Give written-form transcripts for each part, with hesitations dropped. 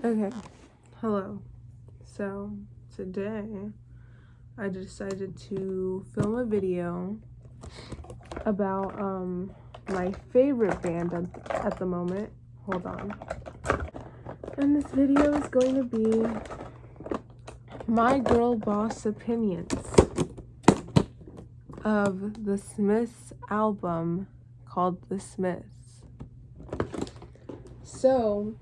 Okay, hello. So today I decided to film a video about my favorite band at the moment. Hold on. And this video is going to be my girl boss opinions of the Smiths album called The Smiths. So,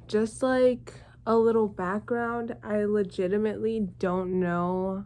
just like a little background, I legitimately don't know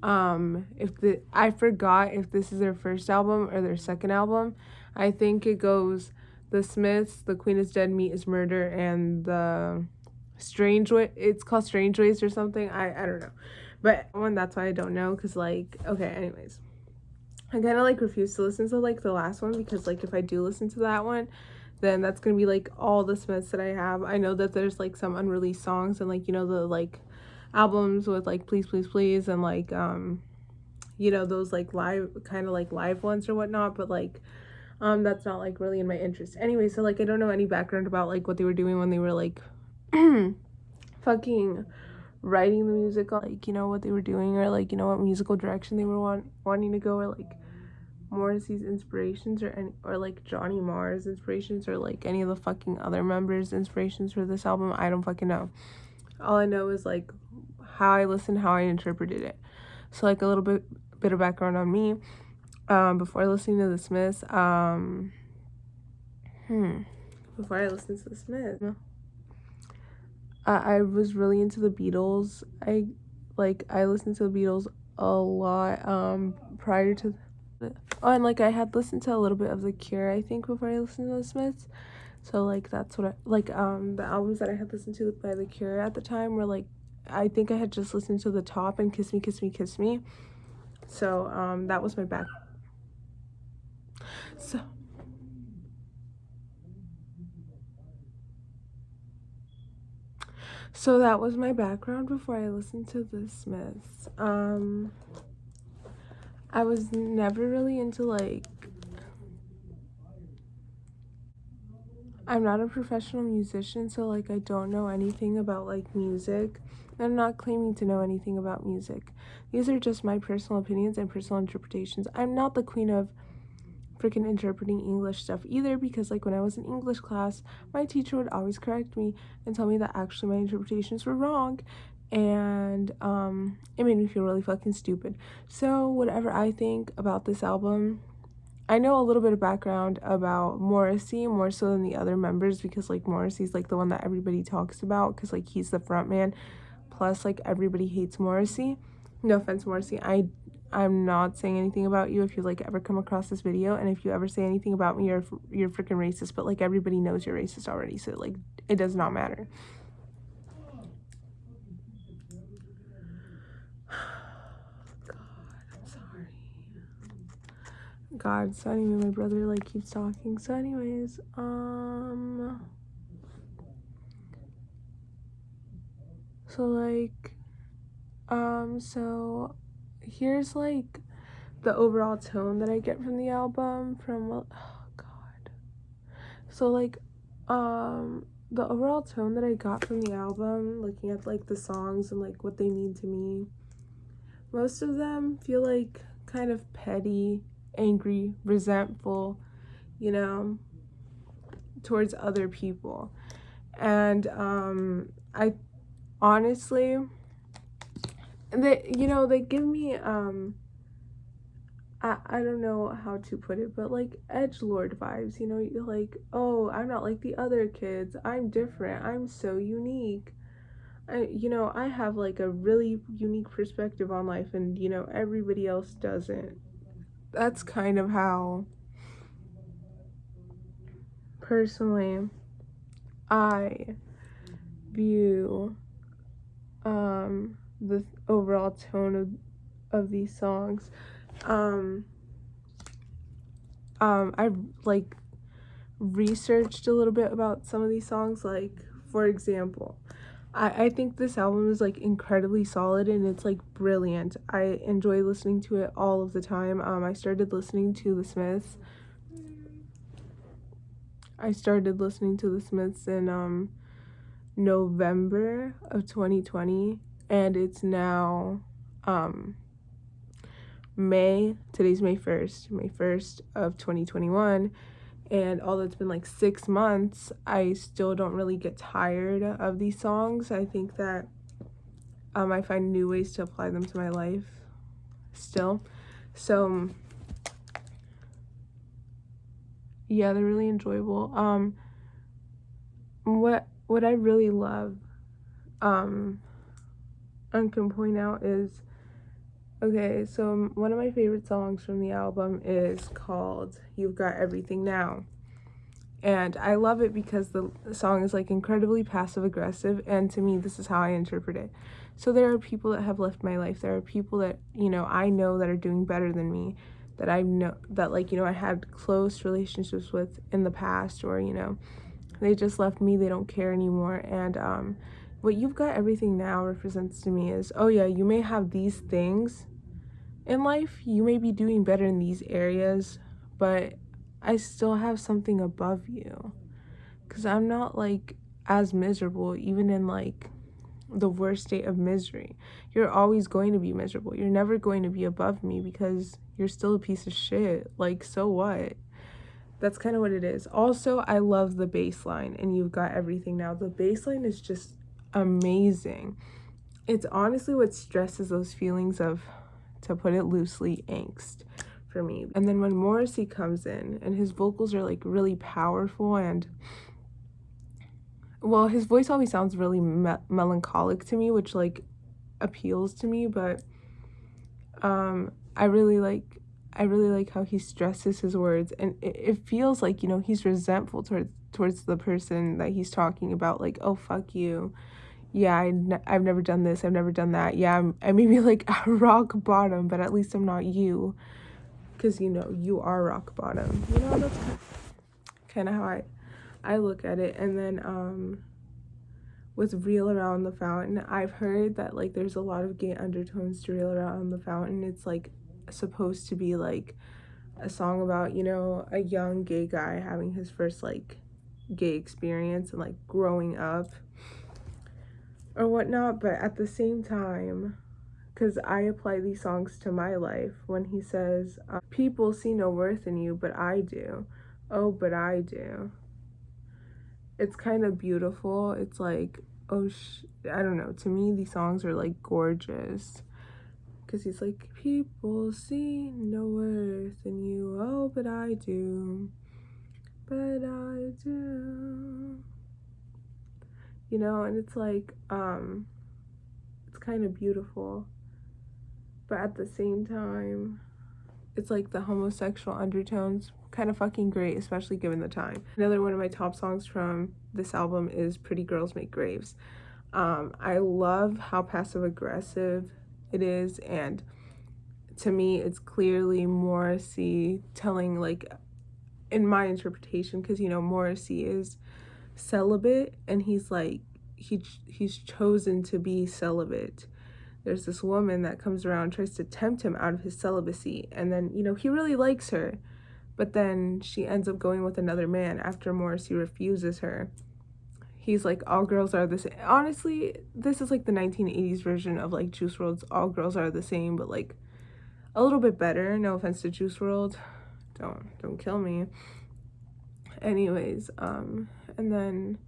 I forgot if this is their first album or their second album. I think it goes The Smiths, The Queen is Dead, Meat is Murder, and the Strange Way. It's called Strange Ways or something. I don't know, but that's why I don't know, because okay, anyways, I kind of refuse to listen to the last one, because if I do listen to that one, then that's gonna be all the Smiths that I have. I know that there's some unreleased songs and the albums with Please Please Please and those live live ones or whatnot, but that's not really in my interest anyway. So I don't know any background about what they were doing when they were fucking writing the music, what they were doing, or what musical direction they were wanting to go, or Morrissey's inspirations, or Johnny Marr's inspirations, or any of the fucking other members' inspirations for this album. I don't fucking know. All I know is how I listened, how I interpreted it. So a little bit of background on me. Before listening to the Smiths, I was really into the Beatles. I listened to the Beatles a lot prior to and I had listened to a little bit of The Cure, I think, before I listened to the Smiths. So that's what I the albums that I had listened to by The Cure at the time were I think I had just listened to The Top and Kiss Me Kiss Me Kiss Me. So that was my back. So that was my background before I listened to the Smiths. I was never really into I'm not a professional musician, so I don't know anything about music. I'm not claiming to know anything about music. These are just my personal opinions and personal interpretations. I'm not the queen of freaking interpreting English stuff either, because when I was in English class, my teacher would always correct me and tell me that actually my interpretations were wrong, and it made me feel really fucking stupid. So whatever I think about this album, I know a little bit of background about Morrissey, more so than the other members, because Morrissey's the one that everybody talks about, because he's the front man, plus everybody hates Morrissey. No offense, Morrissey, I'm not saying anything about you if you ever come across this video, and if you ever say anything about me, you're freaking racist, but everybody knows you're racist already, so it does not matter. God, so anyway, my brother keeps talking. So anyways, so here's the overall tone that I get from the album So the overall tone that I got from the album, looking at the songs and what they mean to me, most of them feel kind of petty, angry, resentful, towards other people. And I honestly, they give me I don't know how to put it, but edgelord vibes, you're oh, I'm not like the other kids, I'm different, I'm so unique, I have a really unique perspective on life, and everybody else doesn't. That's kind of how personally I view the overall tone of these songs. I've researched a little bit about some of these songs. For example, I think this album is incredibly solid, and it's brilliant. I enjoy listening to it all of the time. I started listening to the Smiths in November of 2020, and it's now today's May 1st of 2021, and although it's been like 6 months, I still don't really get tired of these songs. I think that I find new ways to apply them to my life still. So yeah, they're really enjoyable. What I really love I can point out is, okay, so one of my favorite songs from the album is called You've Got Everything Now. And I love it because the song is like incredibly passive aggressive, and to me this is how I interpret it. So there are people that have left my life. There are people that, I know that are doing better than me, that I know that I had close relationships with in the past, or they just left me, they don't care anymore. And what You've Got Everything Now represents to me is, oh yeah, you may have these things in life, you may be doing better in these areas, but I still have something above you, because I'm not like as miserable even in like the worst state of misery. You're always going to be miserable. You're never going to be above me because you're still a piece of shit. Like, so what? That's kind of what it is. Also, I love the bass line and You've Got Everything Now. The bass line is just amazing. It's honestly what stresses those feelings of, to put it loosely, angst for me. And then when Morrissey comes in and his vocals are like really powerful, and well, his voice always sounds really melancholic to me, which like appeals to me, but I really like how he stresses his words, and it feels like, he's resentful towards the person that he's talking about, like, oh fuck you, yeah, I've never done this, I've never done that, yeah, I may be like at rock bottom, but at least I'm not you, because you are rock bottom. That's kind of how I look at it. And then with Reel Around the Fountain, I've heard that like there's a lot of gay undertones to Reel Around the Fountain. It's like supposed to be like a song about, a young gay guy having his first like gay experience and like growing up or whatnot. But at the same time, because I apply these songs to my life, when he says, people see no worth in you, but I do. Oh, but I do. It's kind of beautiful. It's like, I don't know. To me, these songs are like gorgeous. Because he's like, people see no worth in you. Oh, but I do. But I do. And it's like, it's kind of beautiful. But at the same time, it's like the homosexual undertones, kind of fucking great, especially given the time. Another one of my top songs from this album is Pretty Girls Make Graves. I love how passive aggressive it is, and to me it's clearly Morrissey telling, like, in my interpretation, because Morrissey is celibate, and he's like he's chosen to be celibate. There's this woman that comes around, tries to tempt him out of his celibacy, and then he really likes her, but then she ends up going with another man after Morrissey refuses her. He's like, all girls are the same. Honestly, this is like the 1980s version of like Juice WRLD's All Girls Are the Same, but like a little bit better. No offense to Juice WRLD, don't kill me. Anyways, and then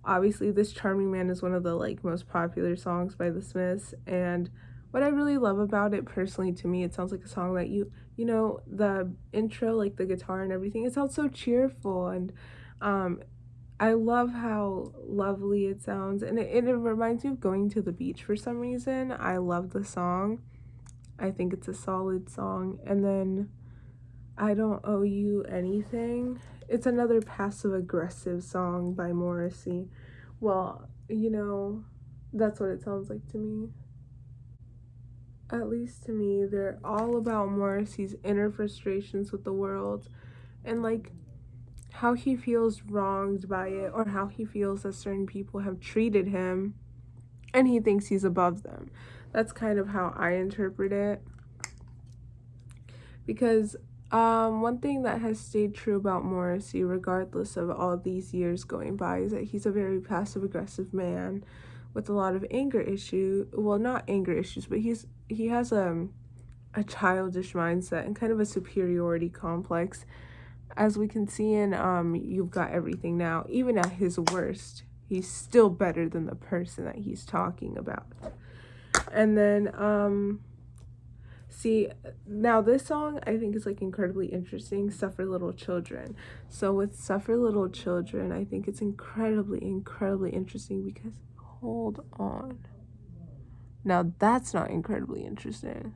obviously This Charming Man is one of the like most popular songs by the Smiths, and what I really love about it, personally, to me, it sounds like a song that the intro, like the guitar and everything, it sounds so cheerful, and I love how lovely it sounds, and it reminds me of going to the beach for some reason. I love the song. I think it's a solid song. And then I Don't Owe You Anything. It's another passive-aggressive song by Morrissey. Well, that's what it sounds like to me. At least to me, they're all about Morrissey's inner frustrations with the world, and like how he feels wronged by it, or how he feels that certain people have treated him and he thinks he's above them. That's kind of how I interpret it, because One thing that has stayed true about Morrissey, regardless of all these years going by, is that he's a very passive-aggressive man with a lot of anger issue. Well, not anger issues, but he has a childish mindset and kind of a superiority complex, as we can see in You've Got Everything Now. Even at his worst, he's still better than the person that he's talking about. And then see, now this song I think is like incredibly interesting, Suffer Little Children. So with Suffer Little Children, I think it's incredibly interesting because, hold on, now that's not incredibly interesting.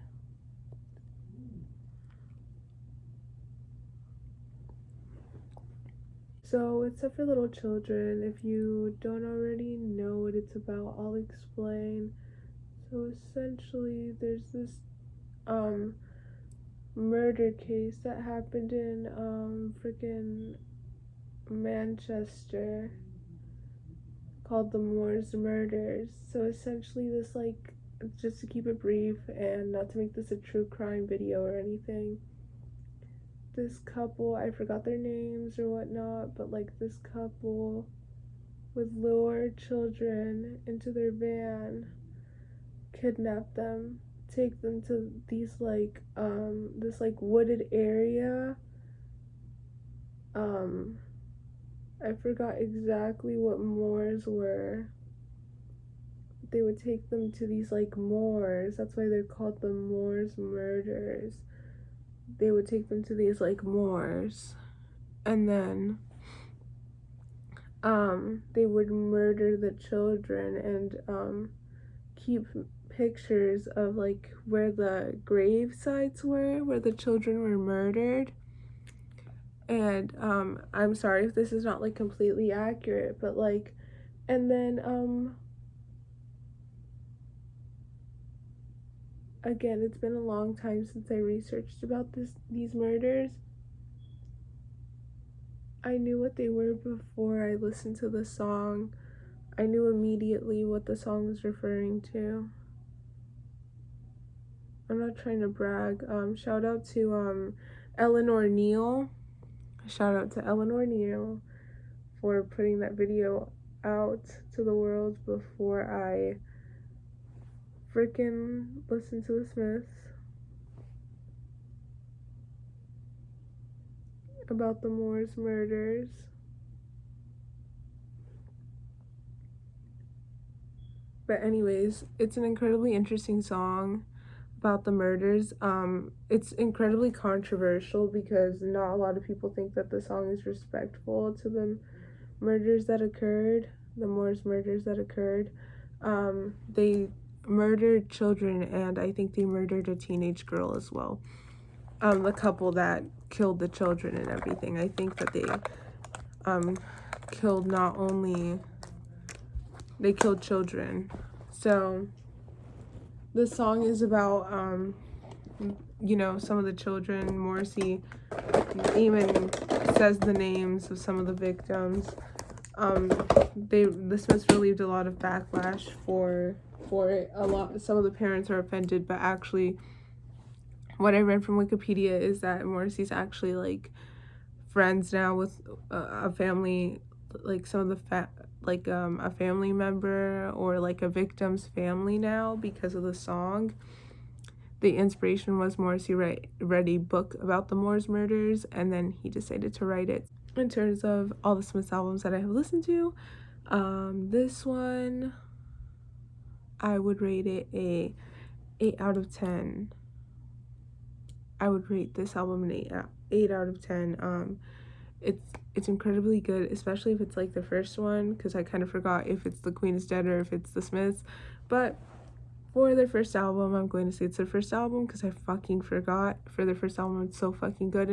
So with Suffer Little Children, if you don't already know what it's about, I'll explain. So essentially there's this murder case that happened in freaking Manchester called the Moors Murders. So essentially this, like, just to keep it brief and not to make this a true crime video or anything, this couple, I forgot their names or whatnot, but like this couple would lure children into their van, kidnap them, take them to these like this like wooded area. I forgot exactly what moors were. They would take them to these like moors. That's why they're called the Moors Murders. They would take them to these like moors, and then they would murder the children and keep pictures of like where the grave sites were, where the children were murdered. And I'm sorry if this is not like completely accurate, but like, and then again, it's been a long time since I researched about these murders. I knew what they were before I listened to the song. I knew immediately what the song was referring to. I'm not trying to brag. Shout out to Eleanor Neal. Shout out to Eleanor Neal for putting that video out to the world before I freaking listened to the Smiths about the Moors murders. But anyways, it's an incredibly interesting song about the murders. It's incredibly controversial because not a lot of people think that the song is respectful to the murders that occurred, the Moors murders that occurred. They murdered children, and I think they murdered a teenage girl as well. The couple that killed the children and everything, I think that they killed not only, they killed children. So the song is about you know, some of the children. Morrissey even says the names of some of the victims. The Smiths relieved a lot of backlash for it. Some of the parents are offended, but actually what I read from Wikipedia is that Morrissey's actually like friends now with a family, like some of the a family member or like a victim's family now because of the song. The inspiration was Morrissey read a book about the Moors murders, and then he decided to write it. In terms of all the Smiths albums that I have listened to, this one, I would rate it a 8 out of 10. I would rate this album an 8 out of 10. It's incredibly good, especially if it's like the first one, because I kind of forgot if it's The Queen is Dead or if it's the Smiths. But for their first album, I'm going to say it's their first album because I fucking forgot. For their first album, it's so fucking good.